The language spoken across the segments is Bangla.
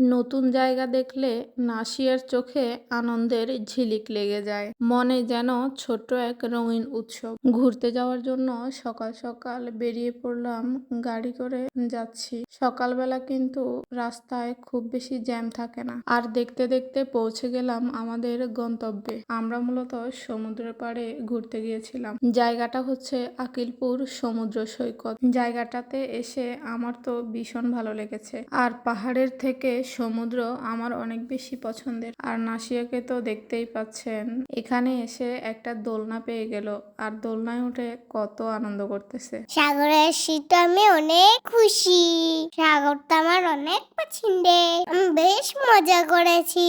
নতুন জায়গা দেখলে নাসিয়ার চোখে আনন্দের ঝিলিক লেগে যায়। মনে যেন ছোট্ট এক রঙিন উৎসব। ঘুরতে যাওয়ার জন্য সকাল সকাল বেরিয়ে পড়লাম। গাড়ি করে যাচ্ছি। সকালবেলা কিন্তু রাস্তায় খুব বেশি জ্যাম থাকে না। আর দেখতে দেখতে পৌঁছে গেলাম আমাদের গন্তব্যে। আমরা মূলত সমুদ্রের পাড়ে ঘুরতে গিয়েছিলাম। জায়গাটা হচ্ছে আকিলপুর সমুদ্র সৈকত। জায়গাটাতে এসে আমার তো ভীষণ ভালো লেগেছে। আর পাহাড়ের থেকে সমুদ্র আমার অনেক বেশি পছন্দের। আর নাসিয়াকে তো দেখতেই পাচ্ছেন, এখানে এসে একটা দোলনা পেয়ে গেল আর দোলনায় উঠে কত আনন্দ করতেছে। সাগরে এসে আমি অনেক খুশি। সাগরটা আমার অনেক পছন্দের। আমি বেশ মজা করেছি,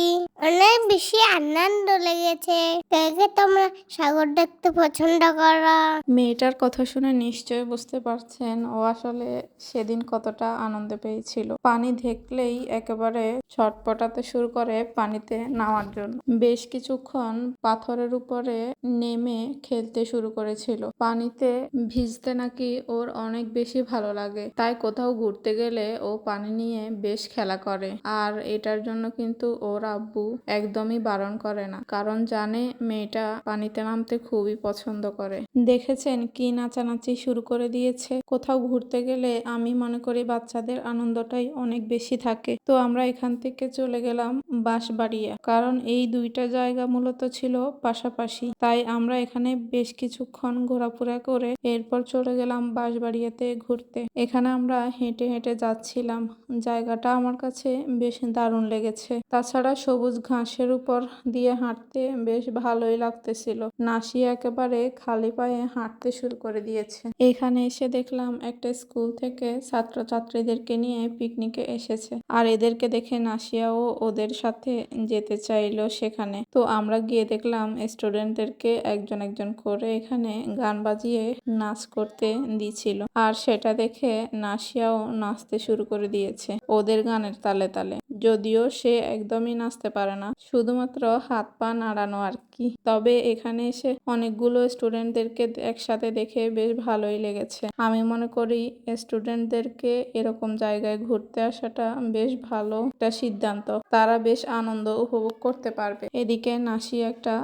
অনেক বেশি আনন্দ লেগেছে। কে কে তোমরা সাগর দেখতে পছন্দ করো? মেয়েটার কথা শুনে নিশ্চয় বুঝতে পারছেন ও আসলে সেদিন কতটা আনন্দ পেয়েছিল। পানি দেখলেই একেবারে ছটপটাতে শুরু করে পানিতে নামার জন্য। বেশ কিছুক্ষণ পাথরের উপরে নেমে খেলতে শুরু করেছিল। পানিতে ভিজতে নাকি ওর অনেক বেশি ভালো লাগে, তাই কোথাও ঘুরতে গেলে ও পানি নিয়ে বেশ খেলা করে। আর এটার জন্য কিন্তু ওর আব্বু একদমই বারণ করে না, কারণ জানে মেয়েটা পানিতে নামতে খুবই পছন্দ করে। দেখেছেন কি নাচানাচি শুরু করে দিয়েছে। কোথাও ঘুরতে গেলে আমি মনে করি বাচ্চাদের আনন্দটাই অনেক বেশি থাকে। তো আমরা এখান থেকে চলে গেলাম বাঁশবাড়িয়া, কারণ এই দুইটা জায়গা মূলত ছিল পাশাপাশি। তাই আমরা এখানে বেশ কিছুক্ষণ ঘোরাফেরা করে এরপর চলে গেলাম বাঁশবাড়িয়াতে ঘুরতে। এখানে আমরা হেঁটে হেঁটে যাচ্ছিলাম। জায়গাটা আমার কাছে বেশ দারুণ লেগেছে। তাছাড়া সবুজ ঘাসের উপর দিয়ে হাঁটতে বেশ ভালোই লাগতেছিল। নাসিয়া একেবারে খালি পায়ে হাঁটতে শুরু করে দিয়েছে। এখানে এসে দেখলাম একটা স্কুল থেকে ছাত্রছাত্রীদেরকে নিয়ে পিকনিকে এসেছে। আর এদেরকে দেখে নাসিয়াও ওদের সাথে যেতে চাইলো সেখানে। তো আমরা গিয়ে দেখলাম স্টুডেন্টদেরকে একজন একজন করে এখানে গান বাজিয়ে নাচ করতে দিছিল। আর সেটা দেখে নাসিয়াও নাচতে শুরু করে দিয়েছে ওদের গানের তালে তালে। যদিও সে একদমই নাচতে পারে না, শুধুমাত্র হাত পা নাড়ানো আর কি। তবে এখানে এসে অনেকগুলো স্টুডেন্টদেরকে একসাথে দেখে বেশ ভালোই লেগেছে। আমি মনে করি স্টুডেন্টদেরকে এরকম জায়গায় ঘুরতে আসাটা বেশ ভালো একটা সিদ্ধান্ত। তারা বেশ আনন্দ উপভোগ করতে পারবে। এদিকে নাসি একটা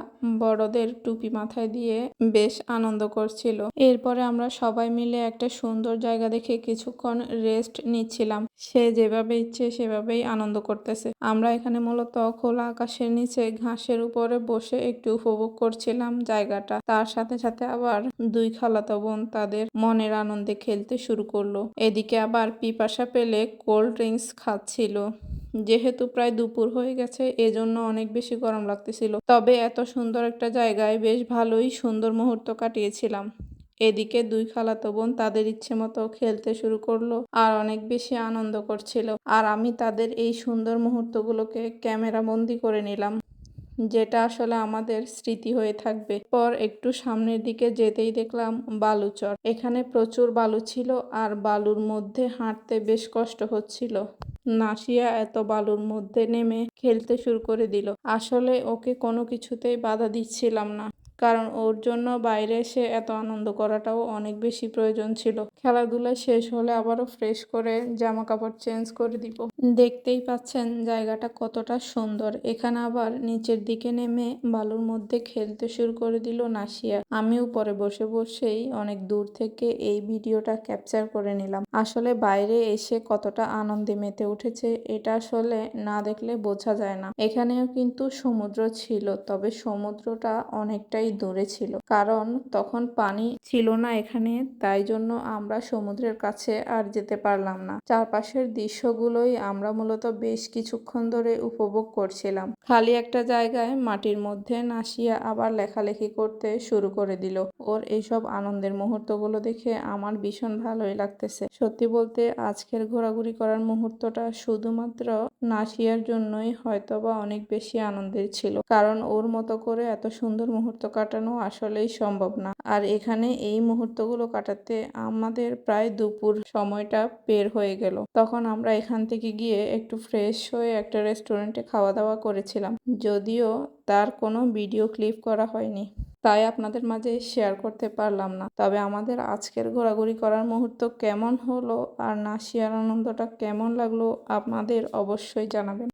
বড়দের টুপি মাথায় দিয়ে বেশ আনন্দ করছিল। এরপরে আমরা সবাই মিলে একটা সুন্দর জায়গা দেখে কিছুক্ষণ রেস্ট নিচ্ছিলাম। সে যেভাবে ইচ্ছে সেভাবেই আনন্দ করতেছে। আমরা এখানে মূলত খোলা আকাশের নিচে ঘাসের উপরে বসে একটু উপভোগ করছিলাম জায়গাটা। তার সাথে সাথে আবার দুই খালাতো বোন তাদের মনের আনন্দে খেলতে শুরু করলো। এদিকে আবার পিপাসা পেলে কোল্ড ড্রিঙ্কস খাচ্ছিল। যেহেতু প্রায় দুপুর হয়ে গেছে, এজন্য অনেক বেশি গরম লাগতেছিল। তবে এত সুন্দর একটা জায়গায় বেশ ভালোই সুন্দর মুহূর্ত কাটিয়েছিলাম। এদিকে দুই খালাতো বোন তাদের ইচ্ছে মতো খেলতে শুরু করলো আর অনেক বেশি আনন্দ করছিল। আর আমি তাদের এই সুন্দর মুহূর্তগুলোকে ক্যামেরা বন্দি করে নিলাম, যেটা আসলে আমাদের স্মৃতি হয়ে থাকবে। পর একটু সামনের দিকে যেতেই দেখলাম বালুচর। এখানে প্রচুর বালু ছিল আর বালুর মধ্যে হাঁটতে বেশ কষ্ট হচ্ছিল। নাসিয়া এত বালুর মধ্যে নেমে খেলতে শুরু করে দিল। আসলে ওকে কোনো কিছুতেই বাধা দিচ্ছিলাম না, কারণ ওর জন্য বাইরে এসে এত আনন্দ করাটাও অনেক বেশি প্রয়োজন ছিল। খেলাধুলা শেষ হলে আবারও ফ্রেশ করে জামা কাপড় চেঞ্জ করে দিব। দেখতেই পাচ্ছেন জায়গাটা কতটা সুন্দর। এখানে আবার নিচের দিকে নেমে বালুর মধ্যে খেলতে শুরু করে দিল নাসিয়া। আমি উপরে বসে বসেই অনেক দূর থেকে এই ভিডিওটা ক্যাপচার করে নিলাম। আসলে বাইরে এসে কতটা আনন্দে মেতে উঠেছে এটা আসলে না দেখলে বোঝা যায় না। এখানেও কিন্তু সমুদ্র ছিল, তবে সমুদ্রটা অনেকটাই দূরে ছিল, কারণ তখন পানি ছিল না এখানে। তাই জন্য আমরা সমুদ্রের কাছে আর যেতে পারলাম না। চারপাশের দৃশ্যগুলোই আমরা মূলত বেশ কিছুক্ষণ ধরে উপভোগ করছিলাম। খালি একটা জায়গায় মাটির মধ্যে নাসিয়া আবার লেখালেখি করতে শুরু করে দিল। ওর এইসব আনন্দের মুহূর্তগুলো দেখে আমার ভীষণ ভালোই লাগতেছে। সত্যি বলতে আজকের ঘোরাঘুরি করার মুহূর্তটা শুধুমাত্র নাসিয়ার জন্যই হয়তোবা অনেক বেশি আনন্দের ছিল, কারণ ওর মতো করে এত সুন্দর মুহূর্ত কাটানো আসলেই সম্ভব না। আর এখানে এই মুহূর্তগুলো কাটাতে আমাদের প্রায় দুপুর সময়টা বের হয়ে গেল। তখন আমরা এখান থেকে গিয়ে একটু ফ্রেশ হয়ে একটা রেস্টুরেন্টে খাওয়া দাওয়া করেছিলাম, যদিও তার কোনো ভিডিও ক্লিপ করা হয়নি। তাই আপনাদের মাঝে শেয়ার করতে পারলাম না। তবে আমাদের আজকের ঘোরাঘুরি করার মুহূর্ত কেমন হলো আর নাসিয়ার আনন্দটা কেমন লাগলো আপনাদের অবশ্যই জানাবেন।